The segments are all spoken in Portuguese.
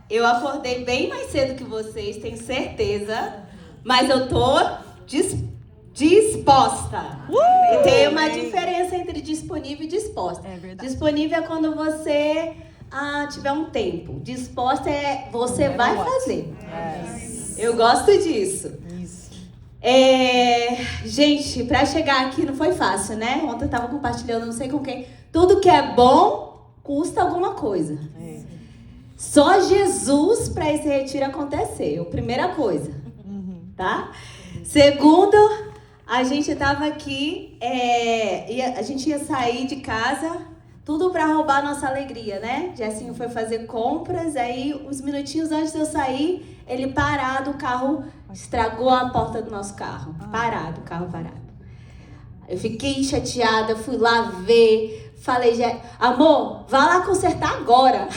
eu acordei bem mais cedo que vocês, tenho certeza, mas eu tô disposta. E tem uma diferença entre disponível e disposta. É verdade. Disponível é quando você tiver um tempo. Disposta é você vai fazer. Eu gosto disso. Isso. Gente, pra chegar aqui não foi fácil, né? Ontem eu tava compartilhando, não sei com quem. Tudo que é bom custa alguma coisa. Só Jesus para esse retiro acontecer. Primeira coisa, tá? Segundo, a gente tava aqui, a gente ia sair de casa, tudo para roubar nossa alegria, né? Jessinho foi fazer compras, aí uns minutinhos antes de eu sair, ele parado, o carro estragou a porta do nosso carro. Parado, o carro parado. Eu fiquei chateada, fui lá ver, falei, amor, vá lá consertar agora.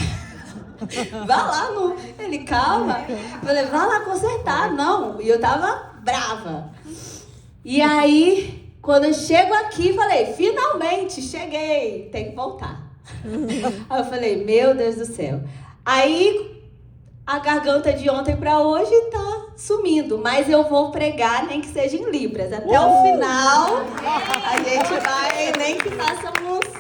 Vá lá, ele, calma. Eu falei, vá lá consertar, não. E eu tava brava. E aí, quando eu chego aqui, falei, finalmente, cheguei, tem que voltar. Aí eu falei, meu Deus do céu. Aí, a garganta de ontem pra hoje tá sumindo, mas eu vou pregar, nem que seja em libras. Até o final, a gente vai, nem que façamos...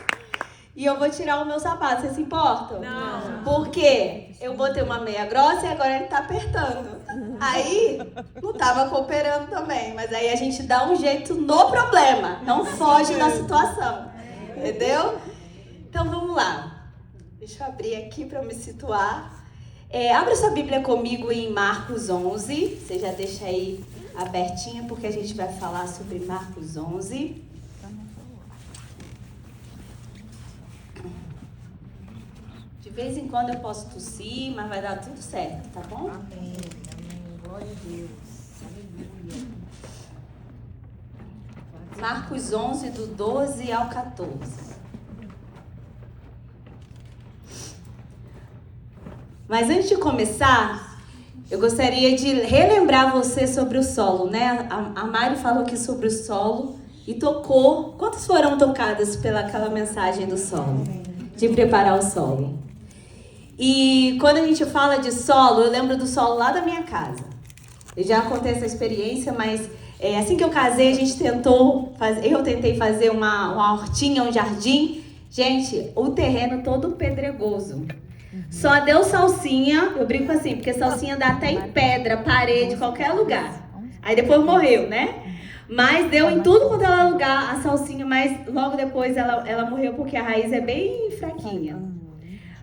E eu vou tirar o meu sapato, vocês se importam? Não. Por quê? Eu botei uma meia grossa e agora ele tá apertando. Aí, não tava cooperando também. Mas aí a gente dá um jeito no problema. Não foge da situação. Entendeu? Então, vamos lá. Deixa eu abrir aqui para eu me situar. Abra sua Bíblia comigo em Marcos 11. Você já deixa aí abertinha, porque a gente vai falar sobre Marcos 11. De vez em quando eu posso tossir, mas vai dar tudo certo, tá bom? Amém. Glória a Deus. Aleluia. Marcos 11, do 12 ao 14. Mas antes de começar, eu gostaria de relembrar você sobre o solo, né? A Mari falou aqui sobre o solo e tocou. Quantas foram tocadas pelaquela mensagem do solo? De preparar o solo. E quando a gente fala de solo, eu lembro do solo lá da minha casa. Eu já contei essa experiência, mas assim que eu casei, a gente eu tentei fazer uma hortinha, um jardim. Gente, o terreno todo pedregoso. Só deu salsinha, eu brinco assim, porque salsinha dá até em pedra, parede, qualquer lugar. Aí depois morreu, né? Mas deu em tudo quanto era lugar a salsinha, mas logo depois ela morreu porque a raiz é bem fraquinha.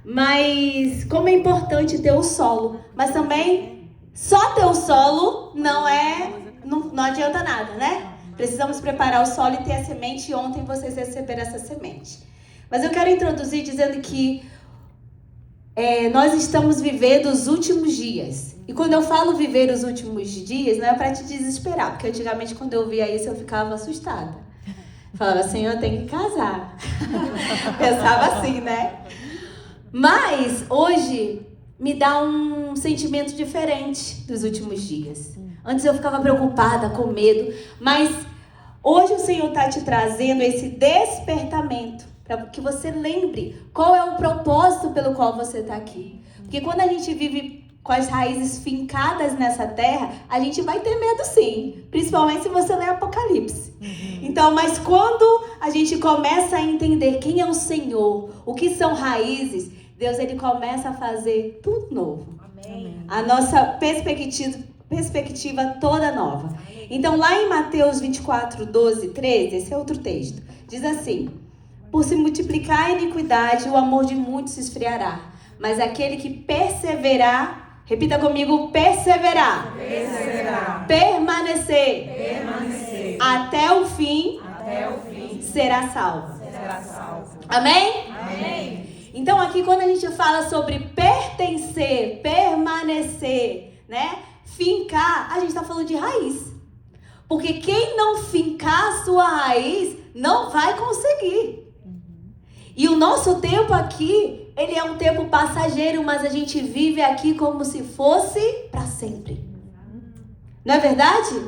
Mas como é importante ter o solo. Mas também, só ter o solo não adianta nada, né? Precisamos preparar o solo e ter a semente. E ontem vocês receberam essa semente. Mas eu quero introduzir dizendo que nós estamos vivendo os últimos dias. E quando eu falo viver os últimos dias, não é para te desesperar. Porque antigamente, quando eu via isso, eu ficava assustada. Falava, Senhor, eu tenho que casar. Pensava assim, né? Mas hoje me dá um sentimento diferente dos últimos dias. Antes eu ficava preocupada, com medo, mas hoje o Senhor está te trazendo esse despertamento para que você lembre qual é o propósito pelo qual você está aqui. Porque quando a gente vive com as raízes fincadas nessa terra, a gente vai ter medo sim, principalmente se você ler Apocalipse. Então, mas quando a gente começa a entender quem é o Senhor, o que são raízes, Deus ele começa a fazer tudo novo. Amém. A nossa perspectiva toda nova. Então, lá em Mateus 24, 12, 13, esse é outro texto, diz assim: por se multiplicar a iniquidade, o amor de muitos se esfriará, mas aquele que perseverar, repita comigo, perseverar. Permanecer. Até o fim. Será salvo. Amém? Amém. Então aqui quando a gente fala sobre pertencer, permanecer, né? Fincar, a gente está falando de raiz. Porque quem não fincar a sua raiz não vai conseguir. E o nosso tempo aqui, ele é um tempo passageiro, mas a gente vive aqui como se fosse para sempre. Não é verdade?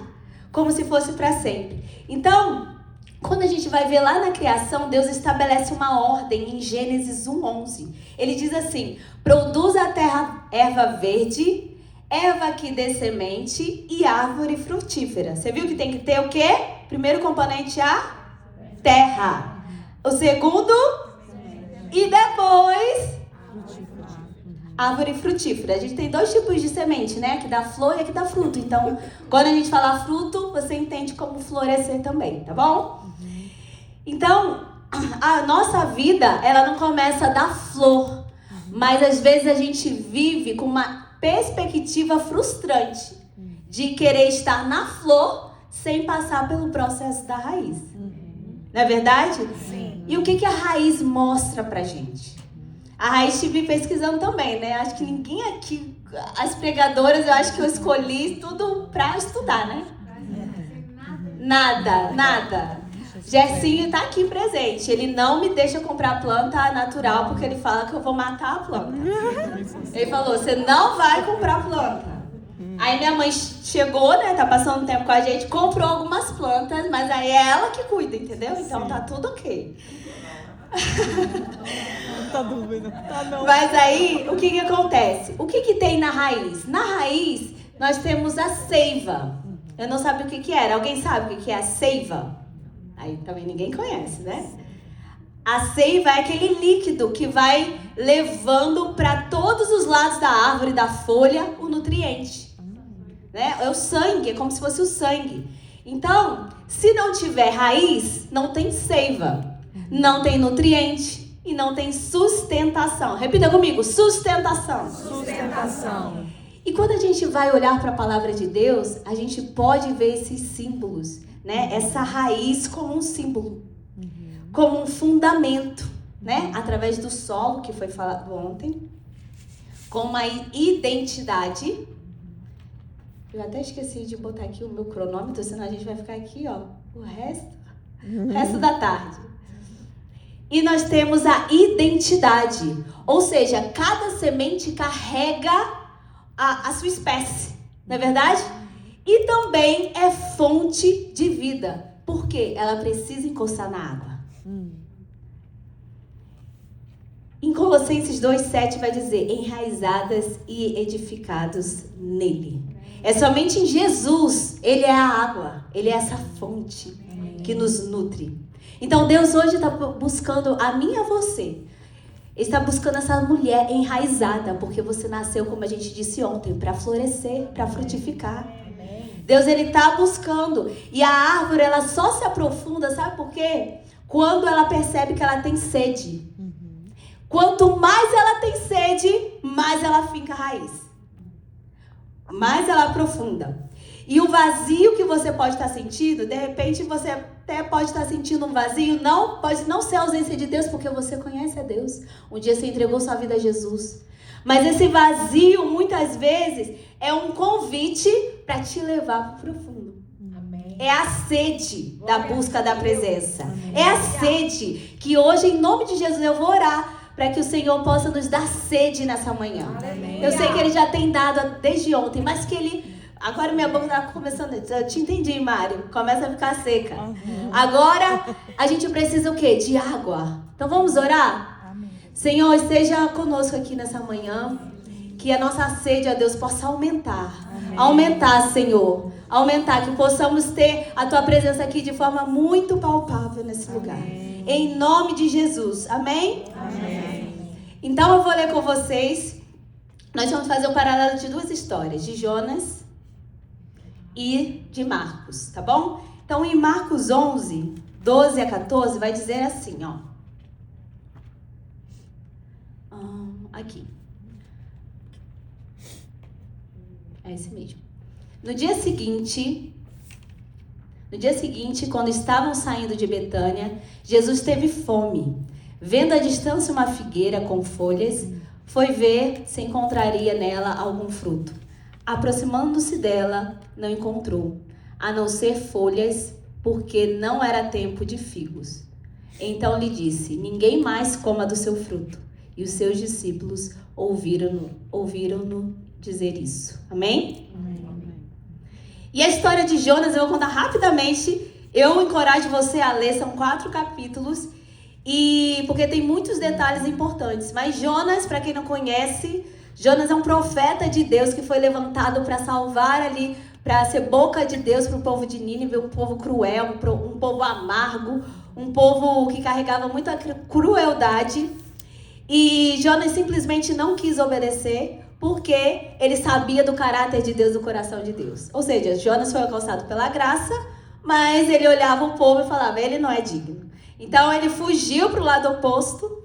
Como se fosse para sempre. Então, Quando a gente vai ver lá na criação, Deus estabelece uma ordem em Gênesis 1:11. Ele diz assim: produz a terra erva verde, erva que dê semente e árvore frutífera. Você viu que tem que ter o quê? Primeiro componente, a terra. O segundo, e depois, árvore frutífera. A gente tem 2 tipos de semente, né? Que dá flor e que dá fruto. Então, quando a gente fala fruto, você entende como florescer também, tá bom? Então, a nossa vida, ela não começa da flor. Mas às vezes a gente vive com uma perspectiva frustrante de querer estar na flor sem passar pelo processo da raiz. Não é verdade? Sim. E o que a raiz mostra pra gente? A raiz estive pesquisando também, né? Acho que ninguém aqui, as pregadoras, eu acho que eu escolhi tudo pra estudar, né? Nada. Gersinho tá aqui presente. Ele não me deixa comprar planta natural porque ele fala que eu vou matar a planta. Ele falou, você não vai comprar planta. Aí minha mãe chegou, né? Tá passando tempo com a gente, comprou algumas plantas, mas aí é ela que cuida, entendeu? Então tá tudo ok. Não tá dúvida. Tá não. Mas aí, o que acontece? O que tem na raiz? Na raiz, nós temos a seiva. Eu não sabia o que era. Alguém sabe o que é a seiva? Aí também ninguém conhece, né? A seiva é aquele líquido que vai levando para todos os lados da árvore, da folha, o nutriente. Né? É o sangue, é como se fosse o sangue. Então, se não tiver raiz, não tem seiva, não tem nutriente e não tem sustentação. Repita comigo, sustentação. Sustentação. E quando a gente vai olhar para a palavra de Deus, a gente pode ver esses símbolos, né? Essa raiz como um símbolo, como um fundamento, né? Através do solo, que foi falado ontem, com uma identidade. Eu até esqueci de botar aqui o meu cronômetro, senão a gente vai ficar aqui, ó, o resto da tarde. E nós temos a identidade, ou seja, cada semente carrega a sua espécie, não é verdade? E também é fonte de vida, porque ela precisa encostar na água. Em Colossenses 2:7 vai dizer, enraizadas e edificados nele. É somente em Jesus, ele é a água, ele é essa fonte que nos nutre. Então Deus hoje está buscando a mim e a você. Ele está buscando essa mulher enraizada, porque você nasceu, como a gente disse ontem, para florescer, para frutificar. Deus, ele está buscando. E a árvore, ela só se aprofunda, sabe por quê? Quando ela percebe que ela tem sede. Quanto mais ela tem sede, mais ela finca a raiz. Mais ela aprofunda. E o vazio que você pode estar sentindo, de repente você até pode estar sentindo um vazio, pode não ser a ausência de Deus, porque você conhece a Deus. Um dia você entregou sua vida a Jesus. Mas esse vazio, muitas vezes, é um convite para te levar para o profundo. Amém. É a sede da busca da presença. É a sede que hoje, em nome de Jesus, eu vou orar para que o Senhor possa nos dar sede nessa manhã. Amém. Eu sei que Ele já tem dado desde ontem, mas que Ele... Agora minha boca está começando... Eu te entendi, Mário. Começa a ficar seca. Agora, a gente precisa o quê? De água. Então, vamos orar? Amém. Senhor, esteja conosco aqui nessa manhã. Que a nossa sede, ó Deus, possa aumentar. Amém. Aumentar, Senhor. Aumentar, que possamos ter a Tua presença aqui de forma muito palpável nesse lugar. Em nome de Jesus. Amém? Amém. Então, eu vou ler com vocês. Nós vamos fazer um paralelo de 2 histórias. De Jonas e de Marcos, tá bom? Então, em Marcos 11, 12 a 14, vai dizer assim, ó. Aqui. É esse mesmo. No dia seguinte, quando estavam saindo de Betânia, Jesus teve fome. Vendo à distância uma figueira com folhas, foi ver se encontraria nela algum fruto. Aproximando-se dela, não encontrou, a não ser folhas, porque não era tempo de figos. Então lhe disse, ninguém mais coma do seu fruto. E os seus discípulos ouviram-no dizer isso. Amém? Amém. E a história de Jonas, eu vou contar rapidamente, Eu encorajo você a ler, são 4 capítulos, e porque tem muitos detalhes importantes. Mas Jonas, para quem não conhece, Jonas é um profeta de Deus que foi levantado para salvar ali, para ser boca de Deus para o povo de Nínive, um povo cruel, um povo amargo, um povo que carregava muita crueldade. E Jonas simplesmente não quis obedecer, porque ele sabia do caráter de Deus, do coração de Deus. Ou seja, Jonas foi alcançado pela graça, mas ele olhava o povo e falava, ele não é digno. Então ele fugiu para o lado oposto.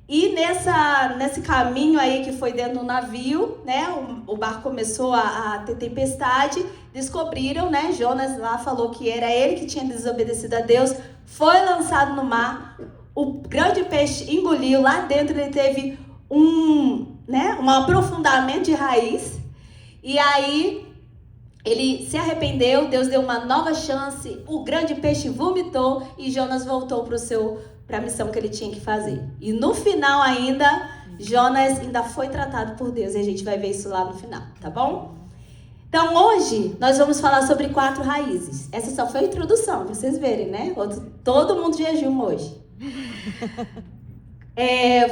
E nesse caminho aí que foi dentro do navio, né, o barco começou a ter tempestade, descobriram, né, Jonas lá falou que era ele que tinha desobedecido a Deus, foi lançado no mar, o grande peixe engoliu, lá dentro ele teve um aprofundamento de raiz, e aí ele se arrependeu, Deus deu uma nova chance, o grande peixe vomitou e Jonas voltou para a missão que ele tinha que fazer. E no final ainda, Jonas ainda foi tratado por Deus. E a gente vai ver isso lá no final, tá bom? Então hoje nós vamos falar sobre 4 raízes. Essa só foi a introdução, para vocês verem, né? Todo mundo jejuma hoje.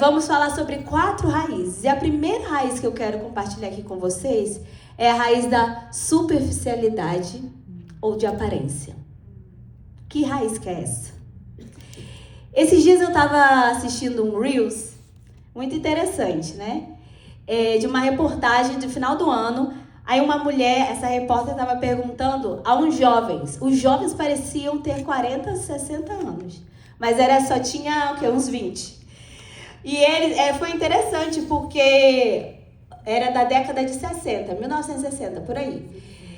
Vamos falar sobre 4 raízes. E a primeira raiz que eu quero compartilhar aqui com vocês é a raiz da superficialidade ou de aparência. Que raiz que é essa? Esses dias eu estava assistindo um Reels, muito interessante, né? De uma reportagem do final do ano. Aí uma mulher, essa repórter estava perguntando a uns jovens. Os jovens pareciam ter 40, 60 anos. Mas só tinha, uns 20. E foi interessante porque era da década de 60, 1960, por aí.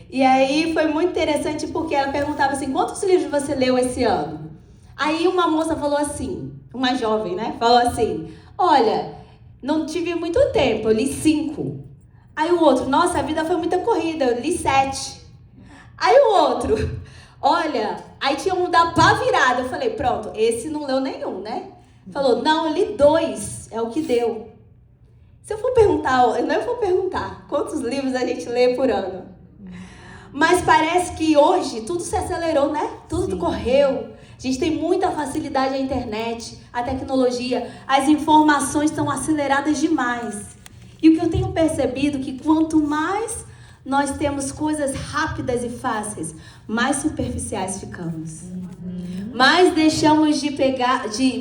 E aí foi muito interessante porque ela perguntava assim, quantos livros você leu esse ano? Aí uma moça falou assim, uma jovem, né? Falou assim, olha, não tive muito tempo, eu li 5. Aí o outro, nossa, a vida foi muita corrida, eu li 7. Aí o outro, olha, aí tinha um da pá virada. Eu falei, pronto, esse não leu nenhum, né? Falou, não, eu li 2, é o que deu. Se eu for perguntar, eu não vou perguntar quantos livros a gente lê por ano. Mas parece que hoje tudo se acelerou, né? Tudo correu. A gente tem muita facilidade na internet, a tecnologia, as informações estão aceleradas demais. E o que eu tenho percebido é que quanto mais nós temos coisas rápidas e fáceis, mais superficiais ficamos. Mais deixamos de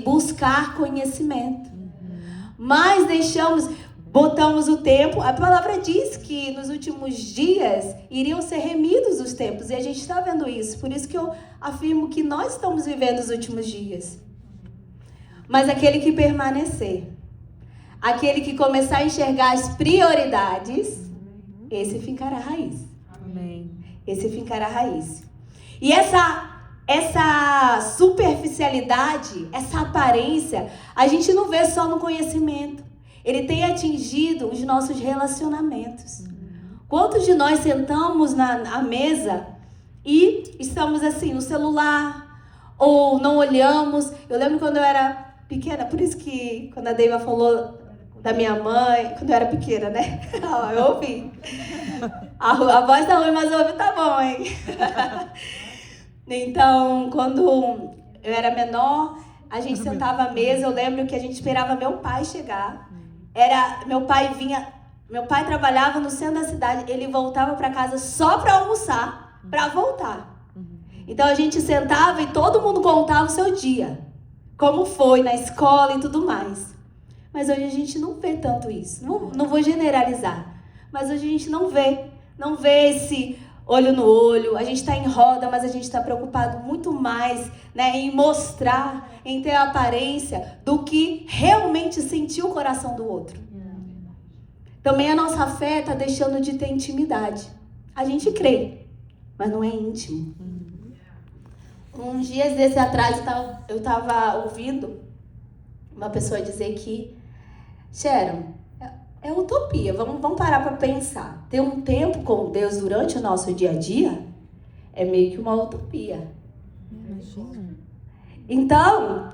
buscar conhecimento. Mais botamos o tempo. A palavra diz que nos últimos dias iriam ser remidos os tempos. E a gente está vendo isso. Por isso que eu afirmo que nós estamos vivendo os últimos dias. Mas aquele que permanecer, aquele que começar a enxergar as prioridades, esse fincará raiz. Amém. Esse fincará raiz. E essa superficialidade, essa aparência, a gente não vê só no conhecimento. Ele tem atingido os nossos relacionamentos. Quantos de nós sentamos à mesa e estamos assim, no celular, ou não olhamos? Eu lembro quando eu era pequena, por isso que quando a Deiva falou da minha mãe, quando eu era pequena, né? Eu ouvi. A voz tá ruim, mas o ouvido tá bom, hein? Então, quando eu era menor, a gente sentava à mesa, eu lembro que a gente esperava meu pai chegar. Meu pai trabalhava no centro da cidade, ele voltava para casa só para almoçar, para voltar. Então a gente sentava e todo mundo contava o seu dia, como foi na escola e tudo mais. Mas hoje a gente não vê tanto isso, não vou generalizar, mas hoje a gente não vê esse olho no olho, a gente está em roda, mas a gente está preocupado muito mais, né, em mostrar, em ter a aparência do que realmente sentir o coração do outro. Também a nossa fé está deixando de ter intimidade. A gente crê, mas não é íntimo. Uns dias desses atrás eu estava ouvindo uma pessoa dizer que, Sharon, é utopia, vamos parar para pensar. Ter um tempo com Deus durante o nosso dia a dia é meio que uma utopia. Imagina. Então,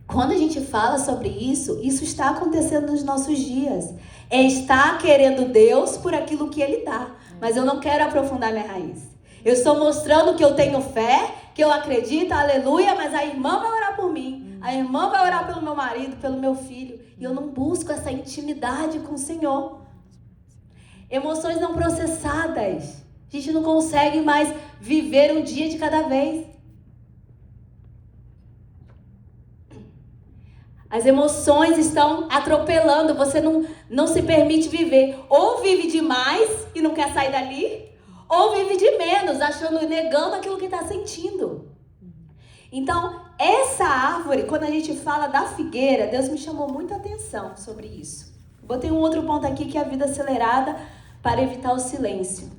quando a gente fala sobre isso está acontecendo nos nossos dias. É estar querendo Deus por aquilo que Ele dá. Mas eu não quero aprofundar minha raiz. Eu estou mostrando que eu tenho fé, que eu acredito, aleluia, mas a irmã vai orar por mim. A irmã vai orar pelo meu marido, pelo meu filho. E eu não busco essa intimidade com o Senhor. Emoções não processadas. A gente não consegue mais viver um dia de cada vez. As emoções estão atropelando, você não se permite viver. Ou vive demais e não quer sair dali, ou vive de menos, achando, negando aquilo que está sentindo. Então, essa árvore, quando a gente fala da figueira, Deus me chamou muita atenção sobre isso. Botei um outro ponto aqui, que é a vida acelerada para evitar o silêncio.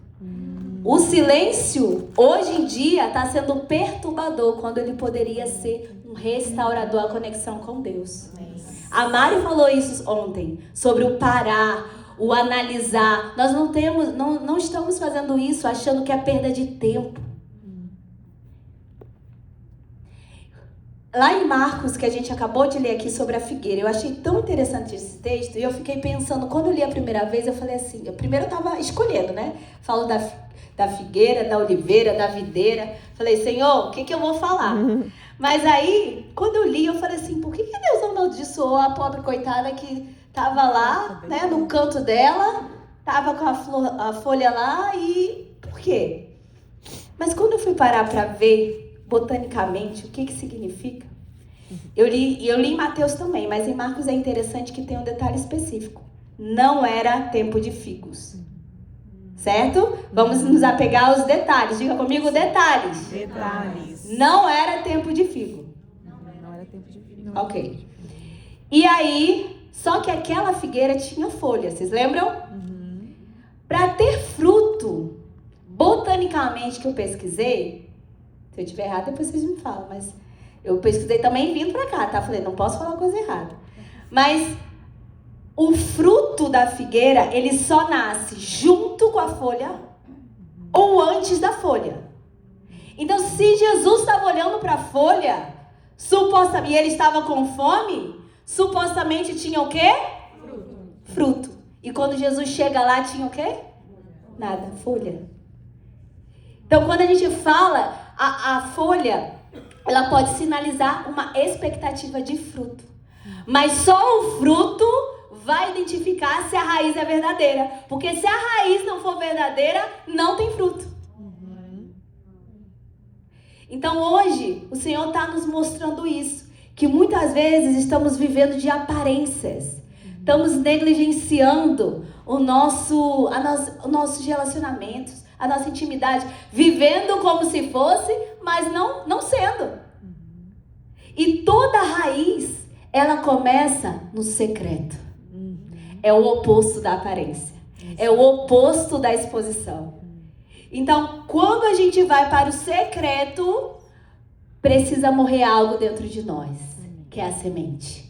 O silêncio, hoje em dia, está sendo perturbador, quando ele poderia ser um restaurador à conexão com Deus. A Mari falou isso ontem, sobre o parar, o analisar. Nós não estamos fazendo isso achando que é perda de tempo. Lá em Marcos, que a gente acabou de ler aqui sobre a figueira, eu achei tão interessante esse texto, e eu fiquei pensando, quando eu li a primeira vez, eu falei assim, primeiro eu estava escolhendo, né? Falo da figueira, da oliveira, da videira. Falei, Senhor, o que eu vou falar? Mas aí, quando eu li, eu falei assim, por que Deus amaldiçoou a pobre coitada que estava lá, né, no canto dela, estava com a folha lá, e por quê? Mas quando eu fui parar para ver botanicamente o que significa, eu li em Mateus também, mas em Marcos é interessante que tem um detalhe específico. Não era tempo de figos. Certo? Vamos nos apegar aos detalhes. Diga comigo, detalhes. Detalhes. Não era tempo de figo. Não era tempo de figo. Ok. E aí, só que aquela figueira tinha folha, vocês lembram? Para ter fruto, botanicamente que eu pesquisei, se eu estiver errado, depois vocês me falam, mas eu pesquisei também vindo para cá, tá? Falei, não posso falar coisa errada. Mas o fruto da figueira, ele só nasce junto com a folha ou antes da folha. Então, se Jesus estava olhando para a folha, supostamente, e ele estava com fome, supostamente tinha o quê? Fruto. E quando Jesus chega lá, tinha o quê? Nada, folha. Então, quando a gente fala, a folha, ela pode sinalizar uma expectativa de fruto. Mas só o fruto vai identificar se a raiz é verdadeira. Porque se a raiz não for verdadeira, não tem fruto. Então hoje, o Senhor está nos mostrando isso. Que muitas vezes estamos vivendo de aparências. Estamos negligenciando os nossos relacionamentos, a nossa intimidade. Vivendo como se fosse, mas não sendo. E toda raiz, ela começa no secreto. É o oposto da aparência. É o oposto da exposição. Então, quando a gente vai para o secreto, precisa morrer algo dentro de nós, que é a semente.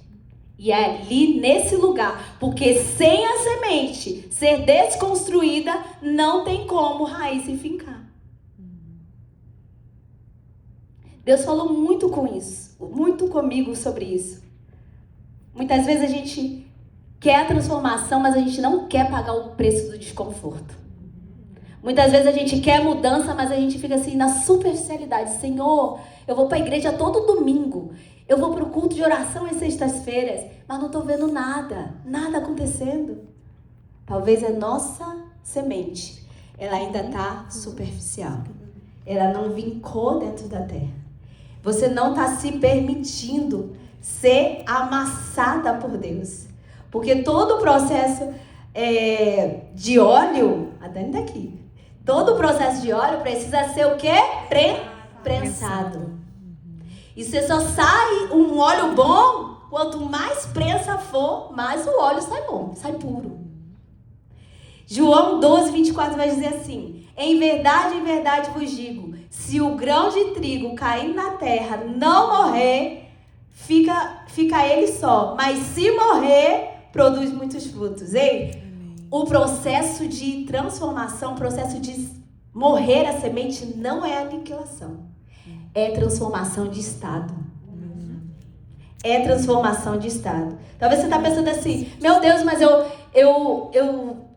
E é ali, nesse lugar, porque sem a semente ser desconstruída, não tem como raiz se fincar. Deus falou muito muito comigo sobre isso. Muitas vezes a gente quer a transformação, mas a gente não quer pagar o preço do desconforto. Muitas vezes a gente quer mudança, mas a gente fica assim na superficialidade. Senhor, eu vou para a igreja todo domingo. Eu vou para o culto de oração às sextas-feiras, mas não estou vendo nada acontecendo. Talvez a nossa semente, ela ainda está superficial. Ela não vincou dentro da terra. Você não está se permitindo ser amassada por Deus. Porque todo o processo de óleo, a Dani tá aqui. Todo o processo de óleo precisa ser o quê? Prensado. E você só sai um óleo bom, quanto mais prensa for, mais o óleo sai bom, sai puro. João 12, 24 vai dizer assim: em verdade vos digo, se o grão de trigo cair na terra não morrer, fica ele só. Mas se morrer, produz muitos frutos. Ei, o processo de transformação, o processo de morrer a semente não é aniquilação. É transformação de estado. É transformação de estado. Talvez você está pensando assim: meu Deus, mas eu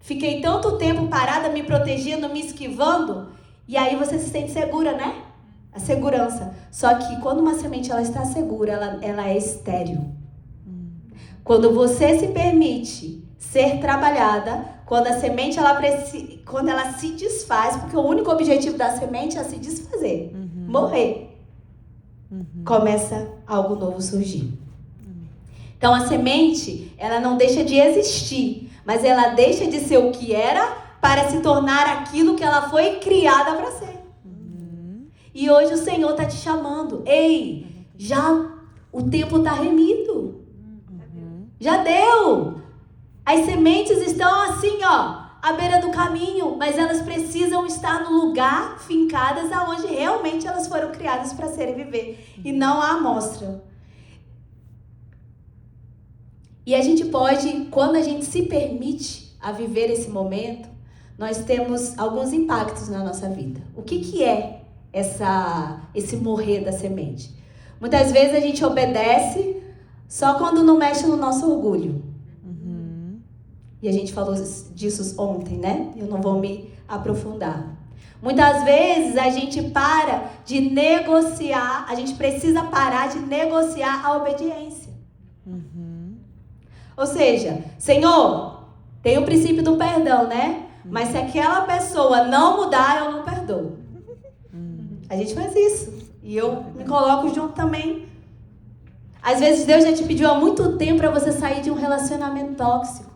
fiquei tanto tempo parada, me protegendo, me esquivando. E aí você se sente segura, né? A segurança. Só que quando uma semente ela está segura, ela é estéril. Quando você se permite ser trabalhada, quando a semente quando ela se desfaz, porque o único objetivo da semente é se desfazer, morrer, começa algo novo surgir. Então a semente, ela não deixa de existir, mas ela deixa de ser o que era para se tornar aquilo que ela foi criada para ser. E hoje o Senhor está te chamando. Ei, já o tempo está remido. Já deu. As sementes estão assim, ó, à beira do caminho, mas elas precisam estar no lugar, fincadas, aonde realmente elas foram criadas para ser e viver, e não à amostra. E a gente pode, quando a gente se permite a viver esse momento, nós temos alguns impactos na nossa vida. O que é esse morrer da semente? Muitas vezes a gente obedece só quando não mexe no nosso orgulho. E a gente falou disso ontem, né? Eu não vou me aprofundar. Muitas vezes a gente para de negociar, a gente precisa parar de negociar a obediência. Ou seja, Senhor, tem o princípio do perdão, né? Mas se aquela pessoa não mudar, eu não perdoo. A gente faz isso. E eu me coloco junto também. Às vezes Deus já te pediu há muito tempo para você sair de um relacionamento tóxico.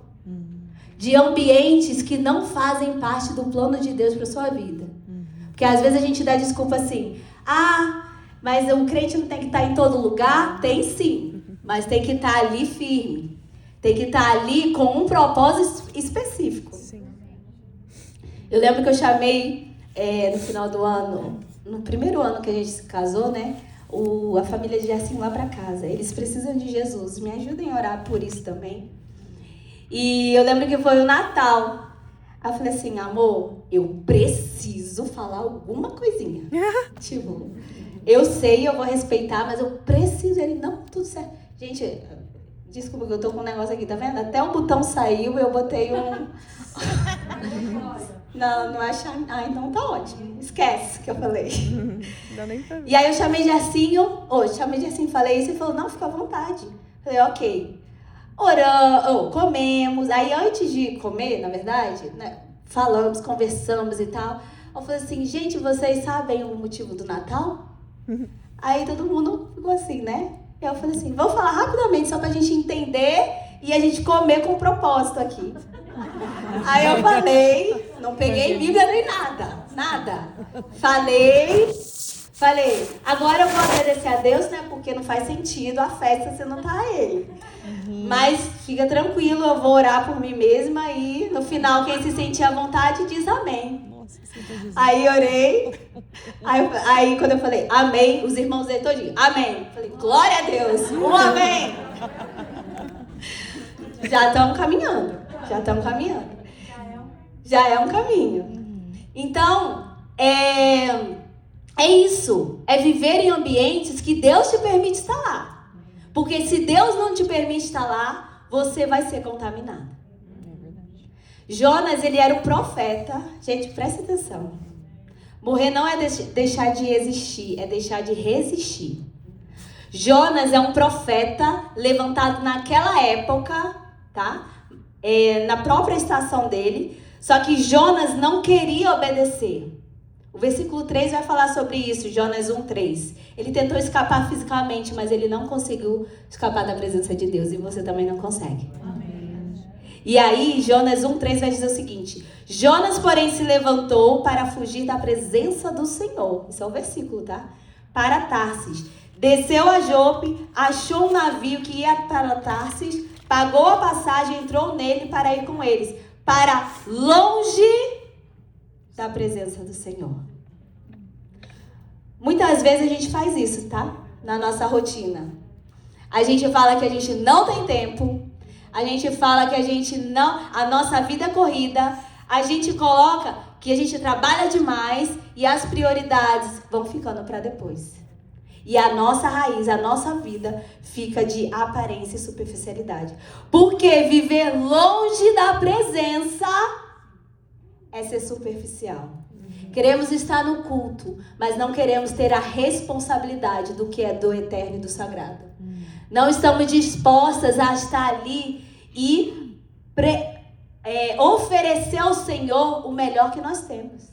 De ambientes que não fazem parte do plano de Deus para sua vida. Porque às vezes a gente dá desculpa assim, mas o crente não tem que estar em todo lugar? Tem sim, mas tem que estar ali firme. Tem que estar ali com um propósito específico. Sim. Eu lembro que eu chamei no final do ano, no primeiro ano que a gente se casou, né? A família de Jacinho lá para casa. Eles precisam de Jesus. Me ajudem a orar por isso também. E eu lembro que foi o Natal. Aí eu falei assim, amor, eu preciso falar alguma coisinha. Tipo, eu sei, eu vou respeitar, mas eu preciso. Ele, não, tudo certo. Gente, desculpa que eu tô com um negócio aqui, tá vendo? Até o botão saiu, eu botei um... Não achar... então tá ótimo. Esquece que eu falei. Não nem pra ver. E aí eu chamei Jacinho, falei isso e falou, não, fica à vontade. Falei, ok. Oramos, comemos. Aí antes de comer, na verdade, né, falamos, conversamos e tal. Eu falei assim, gente, vocês sabem o motivo do Natal? Aí todo mundo ficou assim, né? E eu falei assim, vamos falar rapidamente só pra gente entender e a gente comer com propósito aqui. Aí eu falei, não peguei Bíblia nem nada. Falei, agora eu vou agradecer a Deus, né? Porque não faz sentido a festa se não tá Ele. Mas fica tranquilo, eu vou orar por mim mesma e no final quem se sentir à vontade diz amém. Nossa, você tá dizendo. Aí orei, aí quando eu falei amém, os irmãos dele todinho, amém. Falei, glória a Deus, um amém. Já estamos caminhando. Já é um caminho. Então, é isso. É viver em ambientes que Deus te permite estar lá. Porque se Deus não te permite estar lá, você vai ser contaminado. Jonas, ele era um profeta. Gente, presta atenção. Morrer não é deixar de existir, é deixar de resistir. Jonas é um profeta levantado naquela época, tá? Na própria estação dele. Só que Jonas não queria obedecer. O versículo 3 vai falar sobre isso, Jonas 1:3. Ele tentou escapar fisicamente, mas ele não conseguiu escapar da presença de Deus. E você também não consegue. Amém. E aí, Jonas 1:3 vai dizer o seguinte: Jonas, porém, se levantou para fugir da presença do Senhor. Esse é o versículo, tá? Para Tarsis. Desceu a Jope, achou um navio que ia para Tarsis, pagou a passagem, entrou nele para ir com eles, para longe da presença do Senhor. Muitas vezes a gente faz isso, tá? Na nossa rotina. A gente fala que a gente não tem tempo, a gente fala que a nossa vida é corrida, a gente coloca que a gente trabalha demais e as prioridades vão ficando para depois. E a nossa raiz, a nossa vida fica de aparência e superficialidade. Porque viver longe da presença é ser superficial. Queremos estar no culto, mas não queremos ter a responsabilidade do que é do eterno e do sagrado. Não estamos dispostas a estar ali e oferecer ao Senhor o melhor que nós temos.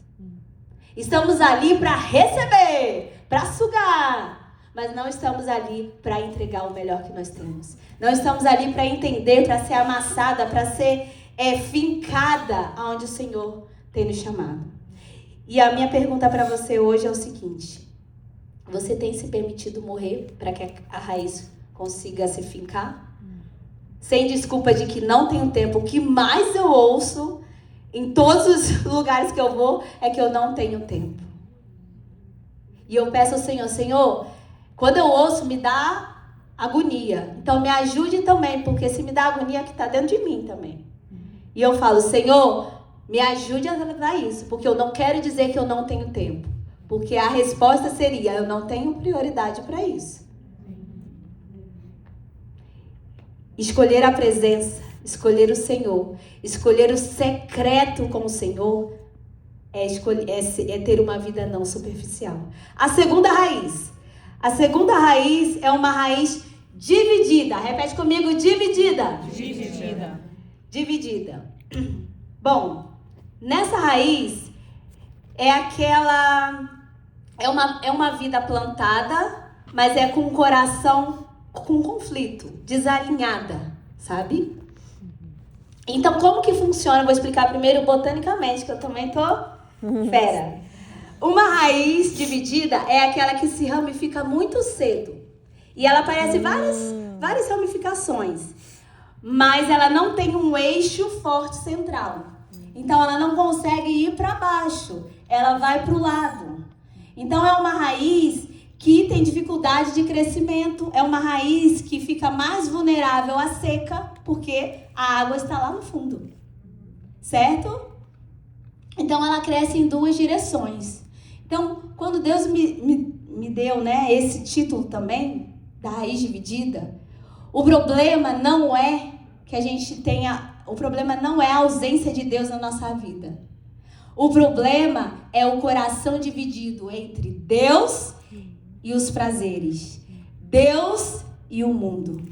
Estamos ali para receber, para sugar, mas não estamos ali para entregar o melhor que nós temos. Não estamos ali para entender, para ser amassada, para ser fincada aonde o Senhor tem nos chamado. E a minha pergunta para você hoje é o seguinte: você tem se permitido morrer para que a raiz consiga se fincar? Sem desculpa de que não tenho tempo. O que mais eu ouço em todos os lugares que eu vou é que eu não tenho tempo. E eu peço ao Senhor, Senhor, quando eu ouço me dá agonia. Então me ajude também, porque se me dá agonia que está dentro de mim também. E eu falo, Senhor, me ajude a tratar isso, porque eu não quero dizer que eu não tenho tempo. Porque a resposta seria, eu não tenho prioridade para isso. Escolher a presença, escolher o Senhor, escolher o secreto com o Senhor é ter uma vida não superficial. A segunda raiz é uma raiz dividida. Repete comigo, dividida. Dividida. Bom, nessa raiz é uma vida plantada, mas é com o coração com conflito, desalinhada, sabe? Então, como que funciona? Eu vou explicar primeiro botanicamente, que eu também tô fera. Uma raiz dividida é aquela que se ramifica muito cedo. E ela parece várias ramificações. Mas ela não tem um eixo forte central. Então, ela não consegue ir para baixo. Ela vai para o lado. Então, é uma raiz que tem dificuldade de crescimento. É uma raiz que fica mais vulnerável à seca, porque a água está lá no fundo. Certo? Então, ela cresce em duas direções. Então, quando Deus me deu, né, esse título também, da raiz dividida, o problema não é que a gente tenha... O problema não é a ausência de Deus na nossa vida. O problema é o coração dividido entre Deus e os prazeres. Deus e o mundo.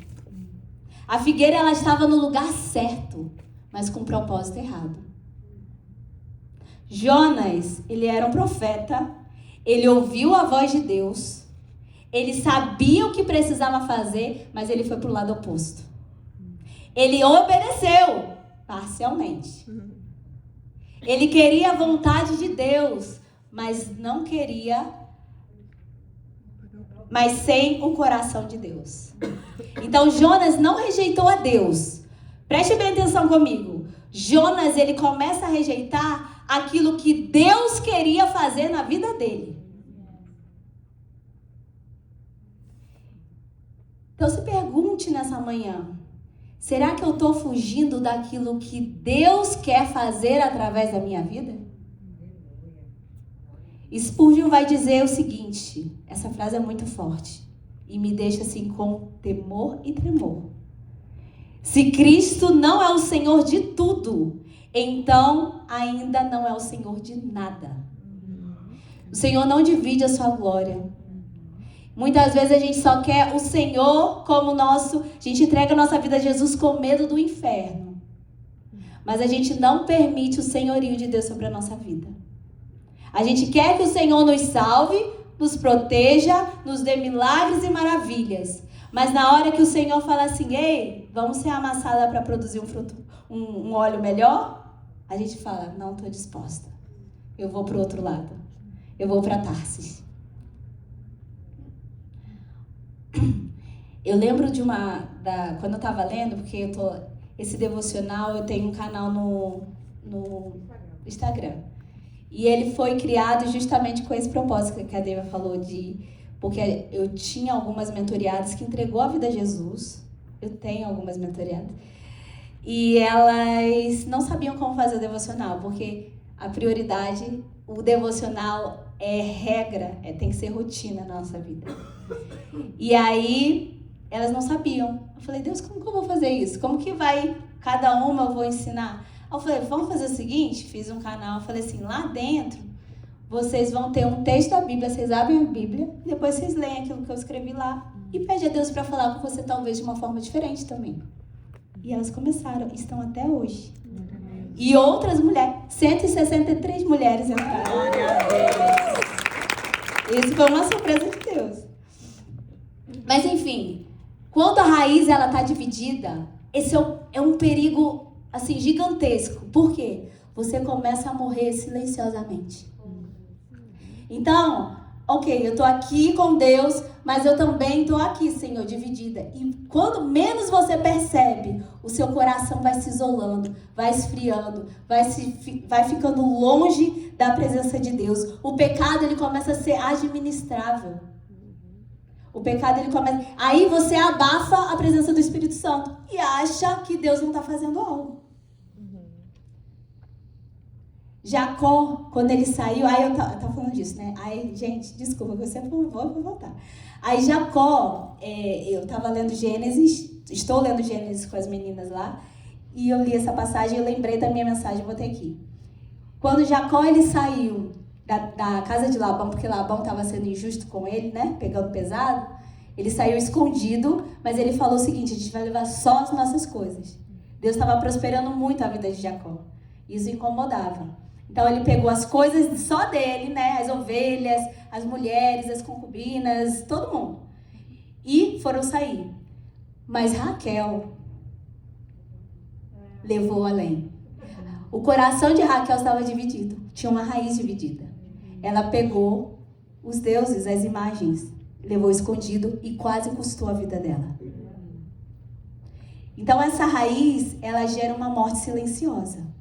A figueira, ela estava no lugar certo, mas com o propósito errado. Jonas, ele era um profeta, ele ouviu a voz de Deus, ele sabia o que precisava fazer, mas ele foi para o lado oposto. Ele obedeceu, parcialmente. Ele queria a vontade de Deus, mas não queria, mas sem o coração de Deus. Então, Jonas não rejeitou a Deus. Preste bem atenção comigo. Jonas, ele começa a rejeitar aquilo que Deus queria fazer na vida dele. Então, se pergunte nessa manhã, será que eu estou fugindo daquilo que Deus quer fazer através da minha vida? Spurgeon vai dizer o seguinte, essa frase é muito forte e me deixa assim com temor e tremor. Se Cristo não é o Senhor de tudo, então ainda não é o Senhor de nada. O Senhor não divide a sua glória. Muitas vezes a gente só quer o Senhor como nosso... A gente entrega a nossa vida a Jesus com medo do inferno. Mas a gente não permite o senhorio de Deus sobre a nossa vida. A gente quer que o Senhor nos salve, nos proteja, nos dê milagres e maravilhas. Mas na hora que o Senhor fala assim, ei, vamos ser amassada para produzir um fruto, um óleo melhor, a gente fala, não estou disposta. Eu vou para o outro lado. Eu vou para Tarsis. Eu lembro quando eu estava lendo, porque esse devocional, eu tenho um canal no Instagram. E ele foi criado justamente com esse propósito que a Deva falou, porque eu tinha algumas mentoriadas que entregou a vida a Jesus. Eu tenho algumas mentoriadas. E elas não sabiam como fazer o devocional, porque a prioridade, o devocional é regra, tem que ser rotina na nossa vida. E aí, elas não sabiam. Eu falei, Deus, como que eu vou fazer isso? Como que vai? Cada uma eu vou ensinar. Eu falei, vamos fazer o seguinte, fiz um canal, falei assim, lá dentro, vocês vão ter um texto da Bíblia, vocês abrem a Bíblia, e depois vocês leem aquilo que eu escrevi lá, e pede a Deus para falar com você talvez de uma forma diferente também. E elas começaram, estão até hoje. E outras mulheres, 163 mulheres entraram. Isso foi uma surpresa de Deus. Mas enfim, quando a raiz ela está dividida, esse é um perigo assim, gigantesco. Por quê? Você começa a morrer silenciosamente. Então, ok, eu estou aqui com Deus, mas eu também estou aqui, Senhor, dividida. E quando menos você percebe, o seu coração vai se isolando, vai esfriando, vai ficando longe da presença de Deus. O pecado, ele começa a ser administrável. O pecado, ele começa... Aí você abafa a presença do Espírito Santo e acha que Deus não está fazendo algo. Jacó, quando ele saiu... Aí eu tava falando disso, né? Aí, gente, desculpa, eu sempre vou voltar. Aí Jacó, eu tava lendo Gênesis, estou lendo Gênesis com as meninas lá, e eu li essa passagem e eu lembrei da minha mensagem, eu botei aqui. Quando Jacó, ele saiu da casa de Labão, porque Labão estava sendo injusto com ele, né? Pegando pesado. Ele saiu escondido, mas ele falou o seguinte, a gente vai levar só as nossas coisas. Deus estava prosperando muito a vida de Jacó. Isso incomodava. Então ele pegou as coisas só dele, né? As ovelhas, as mulheres, as concubinas, todo mundo. E foram sair. Mas Raquel levou além. O coração de Raquel estava dividido. Tinha uma raiz dividida. Ela pegou os deuses, as imagens, levou escondido e quase custou a vida dela. Então essa raiz, ela gera uma morte silenciosa.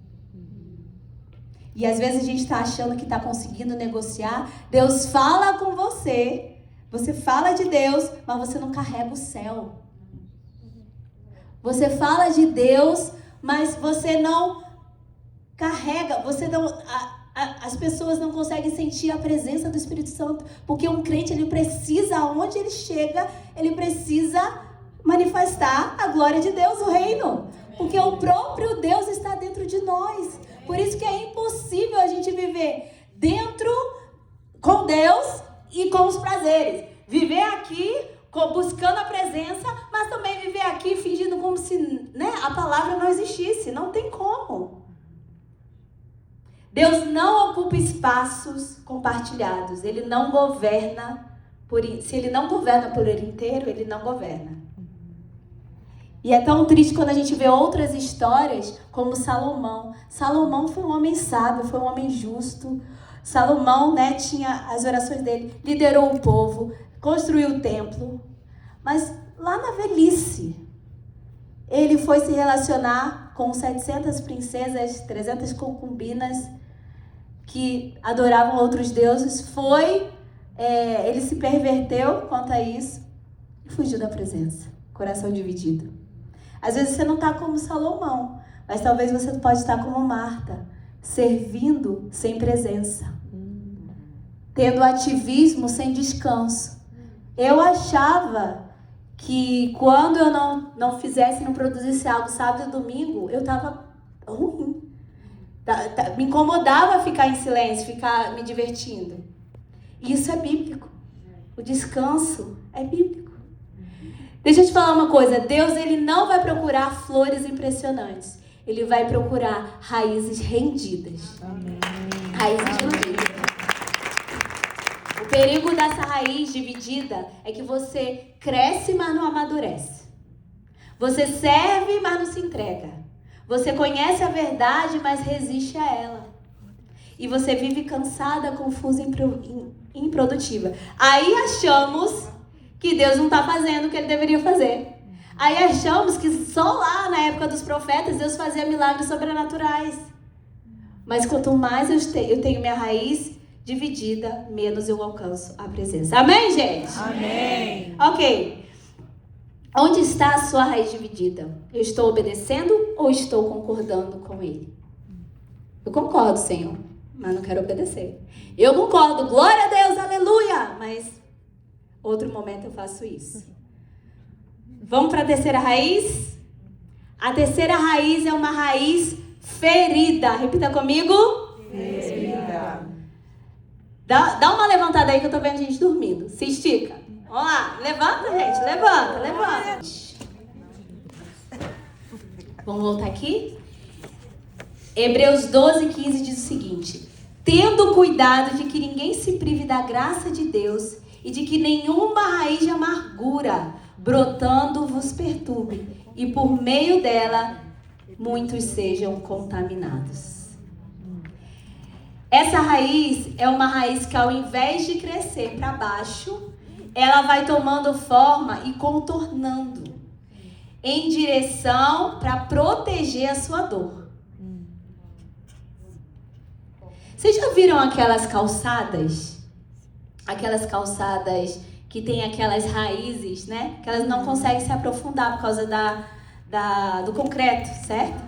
E às vezes a gente está achando que está conseguindo negociar. Deus fala com você. Você fala de Deus, mas você não carrega o céu. Você fala de Deus, mas você não carrega. Você não, as pessoas não conseguem sentir a presença do Espírito Santo. Porque um crente, ele precisa, aonde ele chega, ele precisa manifestar a glória de Deus, o reino. Porque o próprio Deus está dentro de nós. Por isso que é impossível a gente viver dentro com Deus e com os prazeres. Viver aqui buscando a presença, mas também viver aqui fingindo como se, né, a palavra não existisse. Não tem como. Deus não ocupa espaços compartilhados. Ele não governa se ele não governa por ele inteiro, ele não governa. E é tão triste quando a gente vê outras histórias, como Salomão. Salomão foi um homem sábio, foi um homem justo. Salomão, né, tinha as orações dele, liderou o povo, construiu o templo. Mas lá na velhice, ele foi se relacionar com 700 princesas, 300 concubinas que adoravam outros deuses. Ele se perverteu quanto a isso e fugiu da presença. Coração dividido. Às vezes você não está como Salomão, mas talvez você pode estar como Marta, servindo sem presença, tendo ativismo sem descanso. Eu achava que quando eu não fizesse, não produzisse algo sábado e domingo, eu estava ruim. Me incomodava ficar em silêncio, ficar me divertindo. E isso é bíblico. O descanso é bíblico. Deixa eu te falar uma coisa, Deus, ele não vai procurar flores impressionantes. Ele vai procurar raízes rendidas. Amém. Raízes rendidas. O perigo dessa raiz dividida é que você cresce, mas não amadurece. Você serve, mas não se entrega. Você conhece a verdade, mas resiste a ela. E você vive cansada, confusa e improdutiva. Aí achamos que Deus não está fazendo o que ele deveria fazer. Aí achamos que só lá na época dos profetas Deus fazia milagres sobrenaturais. Mas quanto mais eu tenho minha raiz dividida, menos eu alcanço a presença. Amém, gente? Amém. Ok. Onde está a sua raiz dividida? Eu estou obedecendo ou estou concordando com ele? Eu concordo, Senhor, mas não quero obedecer. Eu concordo, glória a Deus, aleluia, mas outro momento eu faço isso. Vamos para a terceira raiz? A terceira raiz é uma raiz ferida. Repita comigo. Ferida. Dá uma levantada aí que eu tô vendo gente dormindo. Se estica. Vamos lá. Levanta, gente. Levanta. Vamos voltar aqui? Hebreus 12:15 diz o seguinte: tendo cuidado de que ninguém se prive da graça de Deus e de que nenhuma raiz de amargura brotando vos perturbe, e por meio dela muitos sejam contaminados. Essa raiz é uma raiz que, ao invés de crescer para baixo, ela vai tomando forma e contornando em direção para proteger a sua dor. Vocês já viram aquelas calçadas? Aquelas calçadas que tem aquelas raízes, né? Que elas não conseguem se aprofundar por causa do concreto, certo?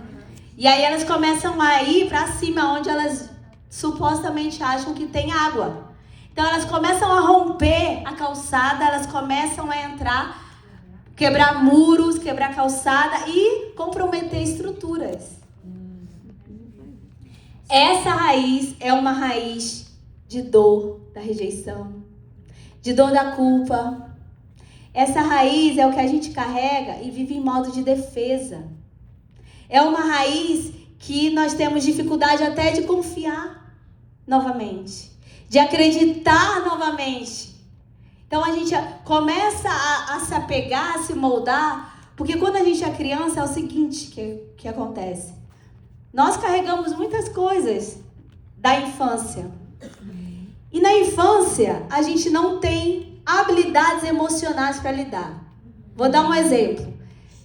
E aí elas começam a ir para cima, onde elas supostamente acham que tem água. Então elas começam a romper a calçada, elas começam a entrar, quebrar muros, quebrar calçada e comprometer estruturas. Essa raiz é uma raiz de dor, da rejeição, de dor da culpa. Essa raiz é o que a gente carrega e vive em modo de defesa. É uma raiz que nós temos dificuldade até de confiar novamente, de acreditar novamente. Então a gente começa a se apegar, a se moldar, porque quando a gente é criança é o seguinte que acontece. Nós carregamos muitas coisas da infância. E na infância, a gente não tem habilidades emocionais para lidar. Vou dar um exemplo.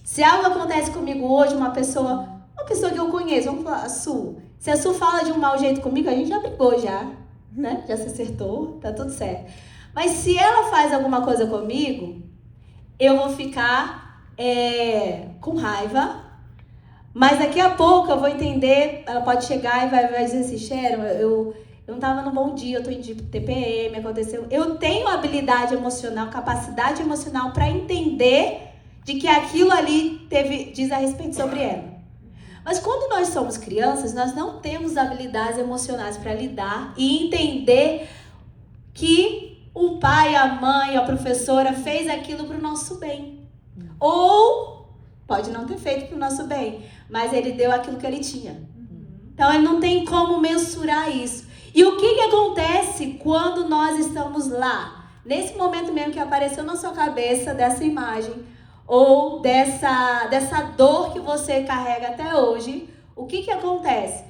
Se algo acontece comigo hoje, uma pessoa que eu conheço, vamos falar, a Su. Se a Su fala de um mau jeito comigo, a gente já brigou já, né? Já se acertou, tá tudo certo. Mas se ela faz alguma coisa comigo, eu vou ficar com raiva. Mas daqui a pouco eu vou entender, ela pode chegar e vai dizer assim, Sharon, eu não estava num bom dia, eu estou em TPM, aconteceu. Eu tenho habilidade emocional, capacidade emocional para entender de que aquilo ali diz a respeito sobre ela. Mas quando nós somos crianças, nós não temos habilidades emocionais para lidar e entender que o pai, a mãe, a professora fez aquilo para o nosso bem. Ou pode não ter feito para o nosso bem, mas ele deu aquilo que ele tinha. Então ele não tem como mensurar isso. E o que acontece quando nós estamos lá? Nesse momento mesmo que apareceu na sua cabeça dessa imagem, ou dessa dor que você carrega até hoje, o que acontece?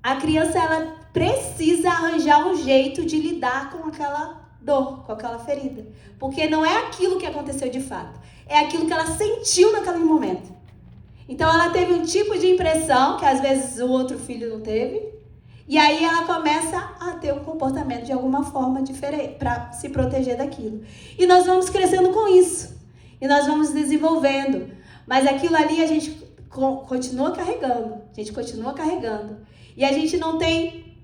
A criança, ela precisa arranjar um jeito de lidar com aquela dor, com aquela ferida. Porque não é aquilo que aconteceu de fato, é aquilo que ela sentiu naquele momento. Então ela teve um tipo de impressão que às vezes o outro filho não teve, e aí ela começa a ter um comportamento de alguma forma diferente para se proteger daquilo. E nós vamos crescendo com isso, e nós vamos desenvolvendo, mas aquilo ali a gente continua carregando, e a gente não tem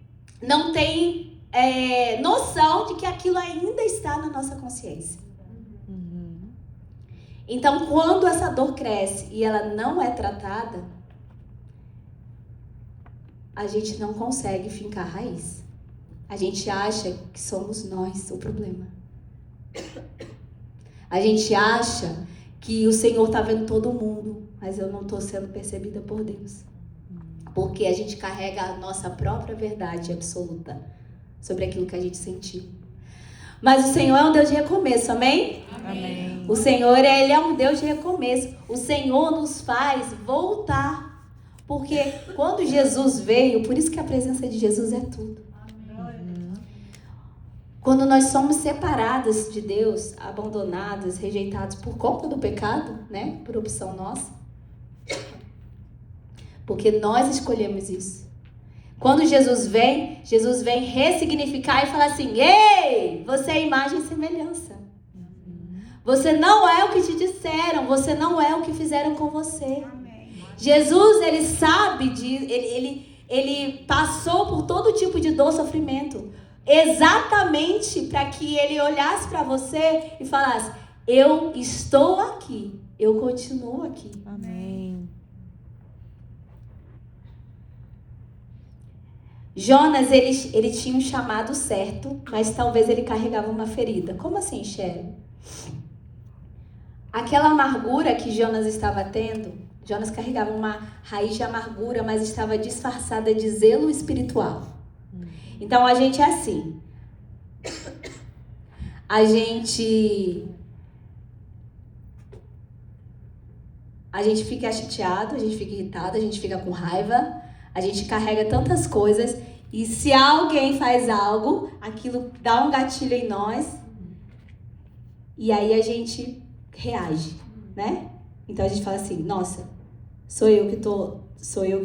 noção de que aquilo ainda está na nossa consciência. Então, quando essa dor cresce e ela não é tratada, a gente não consegue fincar raiz. A gente acha que somos nós o problema. A gente acha que o Senhor está vendo todo mundo, mas eu não estou sendo percebida por Deus. Porque a gente carrega a nossa própria verdade absoluta sobre aquilo que a gente sentiu. Mas o Senhor é um Deus de recomeço, amém? Amém. O Senhor, Ele é um Deus de recomeço. O Senhor nos faz voltar. Porque quando Jesus veio, por isso que a presença de Jesus é tudo. Quando nós somos separados de Deus, abandonados, rejeitados por conta do pecado, né? Por opção nossa. Porque nós escolhemos isso. Quando Jesus vem ressignificar e falar assim: ei, você é imagem e semelhança. Você não é o que te disseram, você não é o que fizeram com você. Jesus, ele sabe, ele passou por todo tipo de dor, sofrimento, exatamente para que ele olhasse para você e falasse: eu estou aqui, eu continuo aqui. Amém. Jonas, ele tinha um chamado certo, mas talvez ele carregava uma ferida. Como assim, Shelly? Aquela amargura que Jonas estava tendo, Jonas carregava uma raiz de amargura, mas estava disfarçada de zelo espiritual. Então a gente é assim. A gente fica chateado, a gente fica irritado, a gente fica com raiva, a gente carrega tantas coisas e se alguém faz algo, aquilo dá um gatilho em nós e aí a gente reage, né? Então a gente fala assim, nossa, sou eu que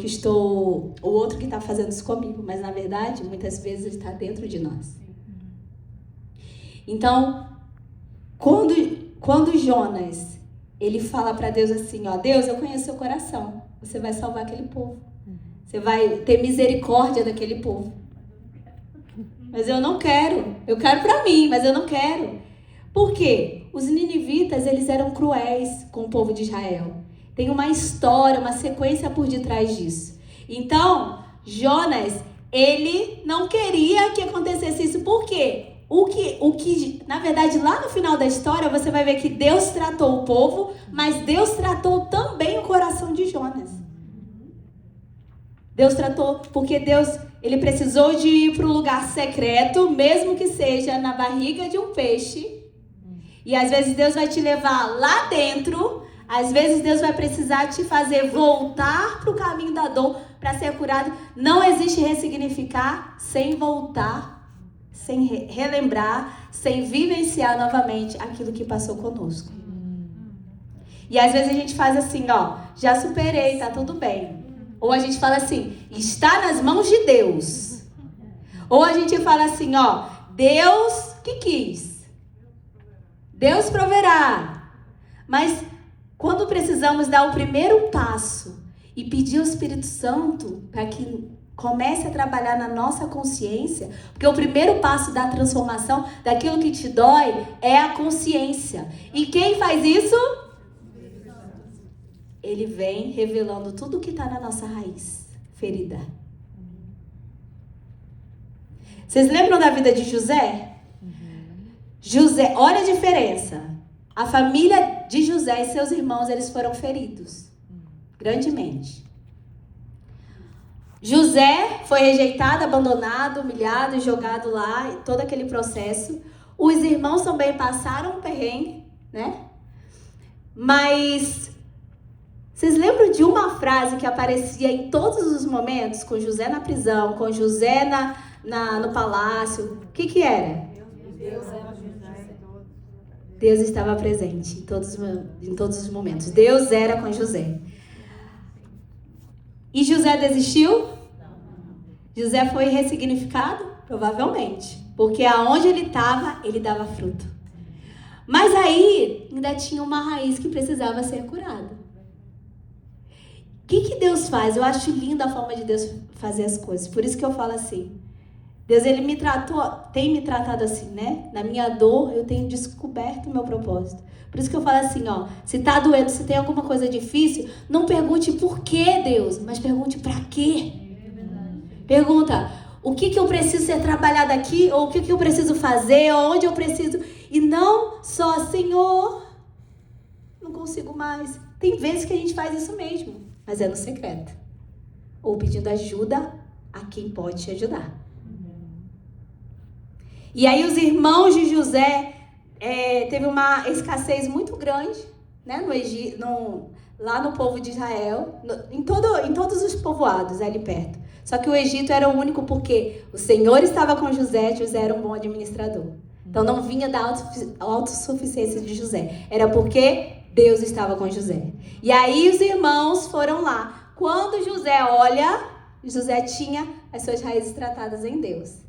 estou, o outro que está fazendo isso comigo, mas na verdade, muitas vezes ele está dentro de nós. Então, quando Jonas, ele fala para Deus assim, ó, Deus, eu conheço seu coração, você vai salvar aquele povo, você vai ter misericórdia daquele povo, mas eu não quero, eu quero para mim, mas eu não quero. Por quê? Os ninivitas, eles eram cruéis com o povo de Israel. Tem uma história, uma sequência por detrás disso. Então, Jonas, ele não queria que acontecesse isso. Por quê? O que, na verdade, lá no final da história, você vai ver que Deus tratou o povo, mas Deus tratou também o coração de Jonas. Deus tratou, porque Deus, ele precisou de ir para um lugar secreto, mesmo que seja na barriga de um peixe. E às vezes Deus vai te levar lá dentro, às vezes Deus vai precisar te fazer voltar para o caminho da dor para ser curado. Não existe ressignificar sem voltar, sem relembrar, sem vivenciar novamente aquilo que passou conosco. E às vezes a gente faz assim, ó, já superei, tá tudo bem. Ou a gente fala assim, está nas mãos de Deus. Ou a gente fala assim, ó, Deus que quis. Deus proverá. Mas quando precisamos dar o primeiro passo e pedir ao Espírito Santo para que comece a trabalhar na nossa consciência, porque o primeiro passo da transformação daquilo que te dói é a consciência. E quem faz isso? Ele vem revelando tudo o que está na nossa raiz ferida. Vocês lembram da vida de José? José, olha a diferença. A família de José e seus irmãos, eles foram feridos grandemente. José foi rejeitado, abandonado, humilhado, jogado lá, todo aquele processo. Os irmãos também passaram um perrengue, né? Mas vocês lembram de uma frase que aparecia em todos os momentos, com José na prisão, com José no palácio? O que era? Deus estava presente em todos os momentos. Deus era com José. E José desistiu? José foi ressignificado? Provavelmente. Porque aonde ele estava, ele dava fruto. Mas aí, ainda tinha uma raiz que precisava ser curada. O que Deus faz? Eu acho linda a forma de Deus fazer as coisas. Por isso que eu falo assim. Deus, ele tem me tratado assim, né? Na minha dor, eu tenho descoberto o meu propósito. Por isso que eu falo assim, ó. Se tá doendo, se tem alguma coisa difícil, não pergunte por que, Deus, mas pergunte pra quê. Pergunta, o que eu preciso ser trabalhado aqui? Ou o que eu preciso fazer? Ou onde eu preciso... E não só, Senhor, não consigo mais. Tem vezes que a gente faz isso mesmo, mas é no secreto. Ou pedindo ajuda a quem pode te ajudar. E aí os irmãos de José teve uma escassez muito grande, né, no Egito, lá no povo de Israel, em todos os povoados ali perto. Só que o Egito era o único porque o Senhor estava com José, José era um bom administrador. Então não vinha da autossuficiência de José, era porque Deus estava com José. E aí os irmãos foram lá. Quando José olha, José tinha as suas raízes tratadas em Deus.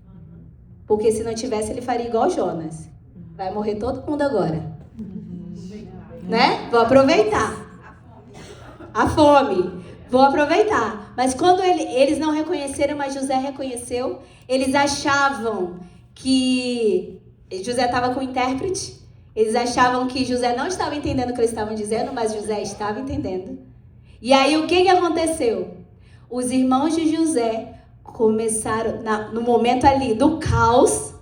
Porque se não tivesse, ele faria igual Jonas. Vai morrer todo mundo agora. Né? Vou aproveitar. A fome. Vou aproveitar. Mas quando eles não reconheceram, mas José reconheceu, eles achavam que José estava com o intérprete. Eles achavam que José não estava entendendo o que eles estavam dizendo, mas José estava entendendo. E aí o que aconteceu? Os irmãos de José começaram, no momento ali do caos,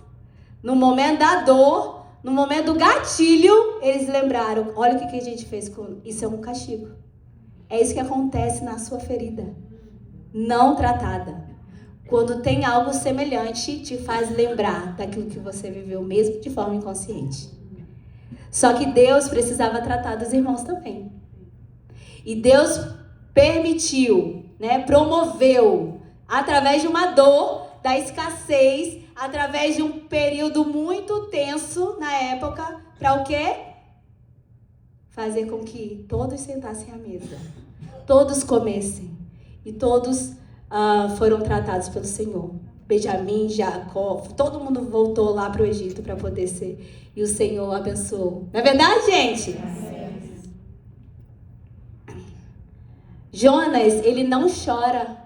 no momento da dor, no momento do gatilho, eles lembraram, olha o que a gente fez com isso, é um castigo. É isso que acontece na sua ferida, não tratada. Quando tem algo semelhante, te faz lembrar daquilo que você viveu mesmo de forma inconsciente. Só que Deus precisava tratar dos irmãos também. E Deus permitiu, promoveu, através de uma dor, da escassez, através de um período muito tenso na época, para o quê? Fazer com que todos sentassem à mesa, todos comessem e todos foram tratados pelo Senhor. Benjamim, Jacó, todo mundo voltou lá para o Egito para poder ser. E o Senhor abençoou. Não é verdade, gente? Jonas, ele não chora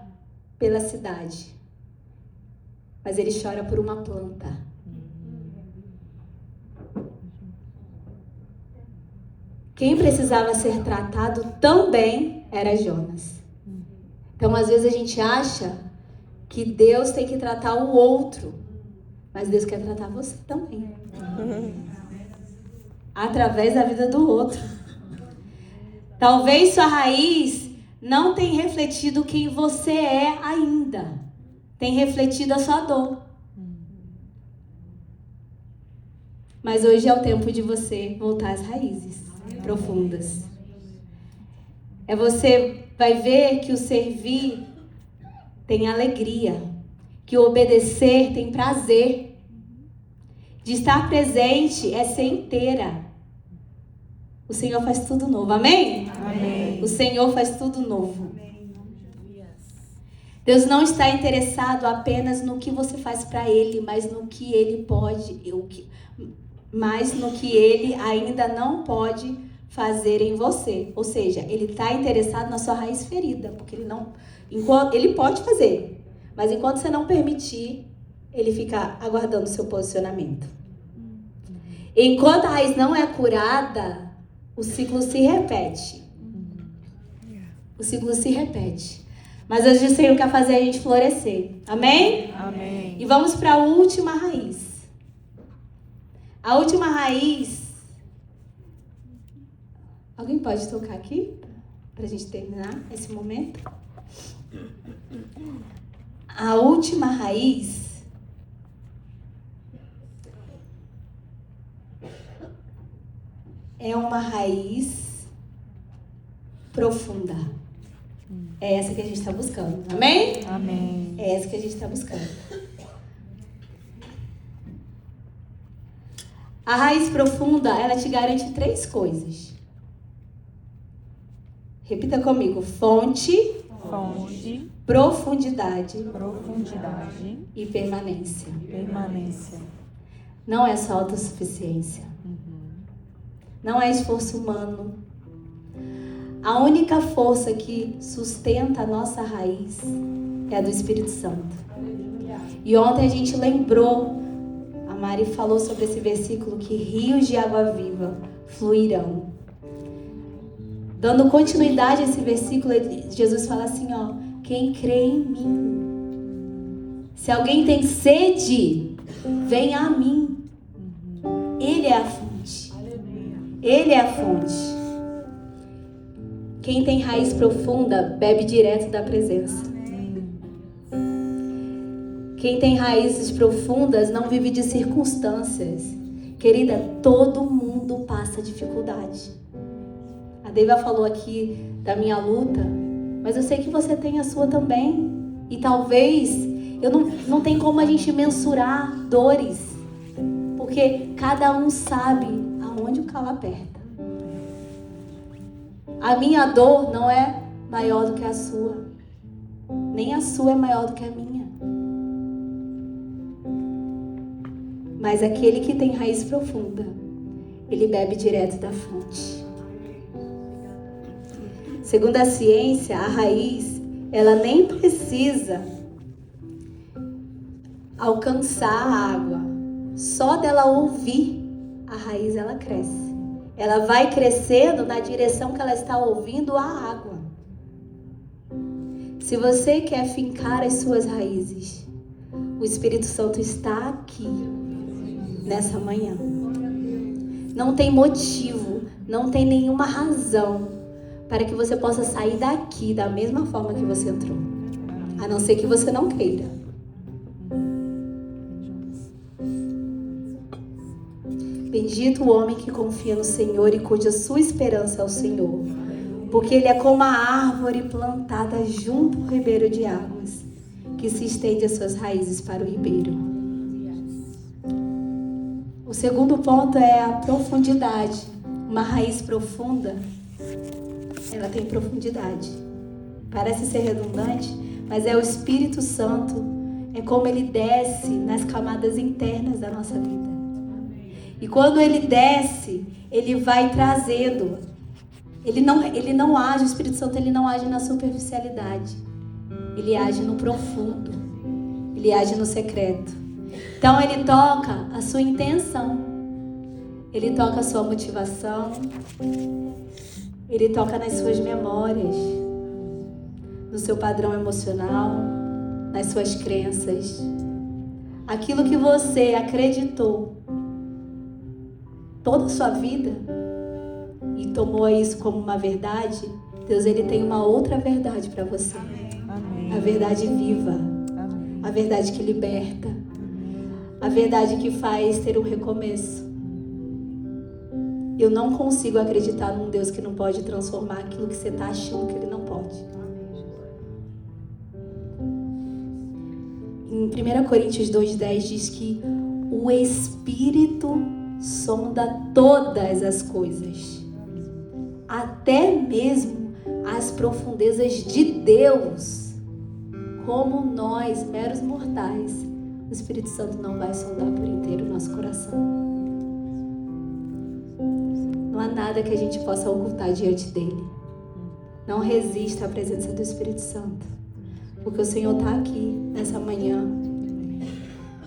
pela cidade, mas ele chora por uma planta. Quem precisava ser tratado também era Jonas. Então, às vezes a gente acha que Deus tem que tratar o outro, mas Deus quer tratar você também. Através da vida do outro. Talvez sua raiz não tenha refletido quem você é ainda. Tem refletido a sua dor. Mas hoje é o tempo de você voltar às raízes profundas. Você vai ver que o servir tem alegria, que o obedecer tem prazer. De estar presente é ser inteira. O Senhor faz tudo novo, amém? Amém. O Senhor faz tudo novo. Deus não está interessado apenas no que você faz para Ele, mas no que Ele pode, mas no que Ele ainda não pode fazer em você. Ou seja, Ele está interessado na sua raiz ferida, porque Ele pode fazer, mas enquanto você não permitir, Ele fica aguardando o seu posicionamento. Enquanto a raiz não é curada, o ciclo se repete. O ciclo se repete. Mas hoje o Senhor quer fazer a gente florescer. Amém? Amém. E vamos para a última raiz. A última raiz. Alguém pode tocar aqui? Para a gente terminar esse momento. A última raiz é uma raiz profunda. É essa que a gente está buscando. Amém? Amém. É essa que a gente está buscando. A raiz profunda, ela te garante 3 coisas. Repita comigo. Fonte, profundidade e permanência. Não é só autossuficiência. Não é esforço humano. A única força que sustenta a nossa raiz é a do Espírito Santo. E ontem a gente lembrou, a Mari falou sobre esse versículo, que rios de água viva fluirão. Dando continuidade a esse versículo, Jesus fala assim, quem crê em mim. Se alguém tem sede, venha a mim. Ele é a fonte. Ele é a fonte. Quem tem raiz profunda, bebe direto da presença. Quem tem raízes profundas, não vive de circunstâncias. Querida, todo mundo passa dificuldade. A Deiva falou aqui da minha luta, mas eu sei que você tem a sua também. E talvez, não tem como a gente mensurar dores, porque cada um sabe aonde o calo aperta. A minha dor não é maior do que a sua. Nem a sua é maior do que a minha. Mas aquele que tem raiz profunda, ele bebe direto da fonte. Segundo a ciência, a raiz, ela nem precisa alcançar a água. Só dela ouvir, a raiz ela cresce. Ela vai crescendo na direção que ela está ouvindo a água. Se você quer fincar as suas raízes, o Espírito Santo está aqui nessa manhã. Não tem motivo, não tem nenhuma razão para que você possa sair daqui da mesma forma que você entrou. A não ser que você não queira. Bendito o homem que confia no Senhor e cuja sua esperança é o Senhor. Porque ele é como a árvore plantada junto ao ribeiro de águas, que se estende as suas raízes para o ribeiro. O segundo ponto é a profundidade. Uma raiz profunda, ela tem profundidade. Parece ser redundante, mas é o Espírito Santo. É como ele desce nas camadas internas da nossa vida. E quando ele desce, ele vai trazendo. Ele não age, o Espírito Santo, ele não age na superficialidade. Ele age no profundo. Ele age no secreto. Então ele toca a sua intenção. Ele toca a sua motivação. Ele toca nas suas memórias, no seu padrão emocional, nas suas crenças. Aquilo que você acreditou toda a sua vida e tomou isso como uma verdade, Deus, ele tem uma outra verdade para você. Amém. A verdade viva. Amém. A verdade que liberta. A verdade que faz ter um recomeço. Eu não consigo acreditar num Deus que não pode transformar aquilo que você está achando que ele não pode. Em 1 Coríntios 2,10 diz que o Espírito sonda todas as coisas, até mesmo as profundezas de Deus. Como nós, meros mortais, o Espírito Santo não vai sondar por inteiro o nosso coração. Não há nada que a gente possa ocultar diante dele. Não resista à presença do Espírito Santo, porque o Senhor está aqui nessa manhã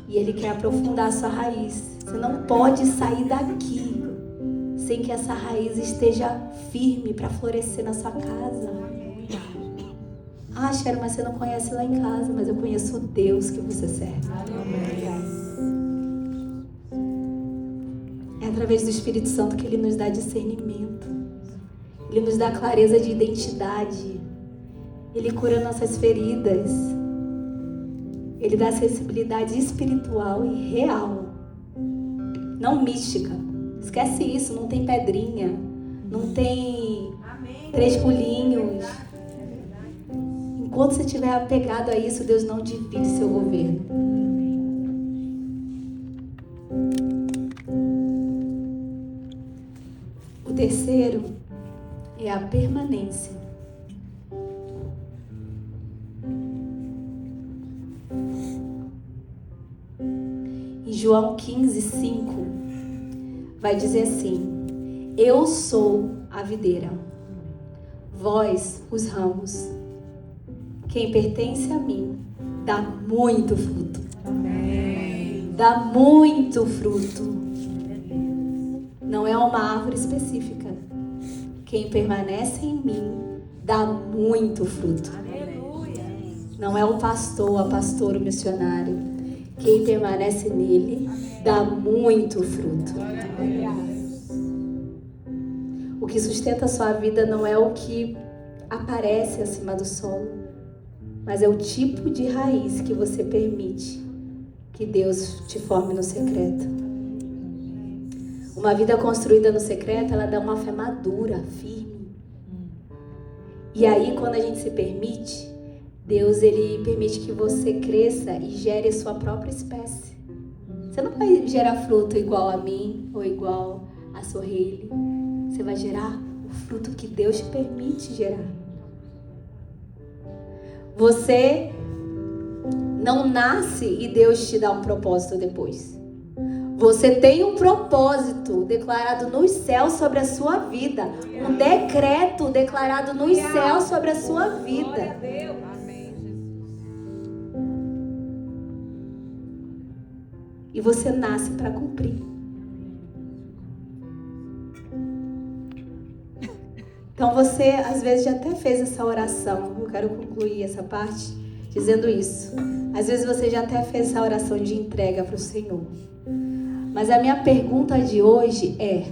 e ele quer aprofundar a sua raiz. Você não pode sair daqui sem que essa raiz esteja firme para florescer na sua casa. Ah, Cheryl, mas você não conhece lá em casa, mas eu conheço o Deus que você serve. É através do Espírito Santo que ele nos dá discernimento. Ele nos dá clareza de identidade. Ele cura nossas feridas. Ele dá sensibilidade espiritual e real. Não mística. Esquece isso, não tem pedrinha. Não tem 3 pulinhos. Enquanto você estiver apegado a isso, Deus não divide seu governo. O terceiro é a permanência. Em João 15:5 vai dizer assim: eu sou a videira, vós os ramos. Quem pertence a mim dá muito fruto. Amém. Dá muito fruto. Não é uma árvore específica. Quem permanece em mim dá muito fruto. Não é o pastor, a pastora, o missionário. Quem permanece nele dá muito fruto. O que sustenta a sua vida não é o que aparece acima do solo, mas é o tipo de raiz que você permite que Deus te forme no secreto. Uma vida construída no secreto, ela dá uma fé madura, firme. E aí, quando a gente se permite, Deus, ele permite que você cresça e gere a sua própria espécie. Você não vai gerar fruto igual a mim ou igual a Sorrele. Você vai gerar o fruto que Deus te permite gerar. Você não nasce e Deus te dá um propósito depois. Você tem um propósito declarado nos céus sobre a sua vida. Um decreto declarado nos céus sobre a sua vida. E você nasce para cumprir. Então você, às vezes, já até fez essa oração. Eu quero concluir essa parte dizendo isso. Às vezes você já até fez essa oração de entrega para o Senhor. Mas a minha pergunta de hoje é: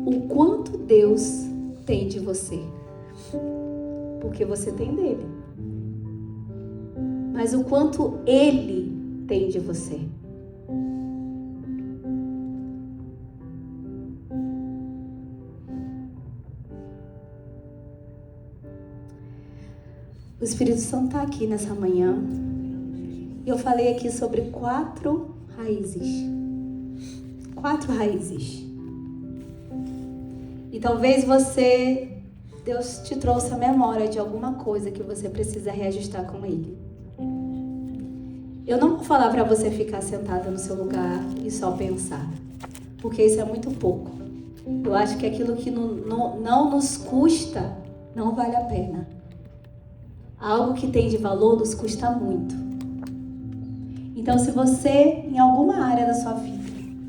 o quanto Deus tem de você? Porque você tem dele. Mas o quanto Ele tem de você? O Espírito Santo está aqui nessa manhã. E eu falei aqui sobre 4 raízes. 4 raízes. E talvez Deus te trouxe a memória de alguma coisa que você precisa reajustar com Ele. Eu não vou falar para você ficar sentada no seu lugar e só pensar, porque isso é muito pouco. Eu acho que aquilo que não nos custa, não vale a pena. Algo que tem de valor nos custa muito. Então, se você, em alguma área da sua vida,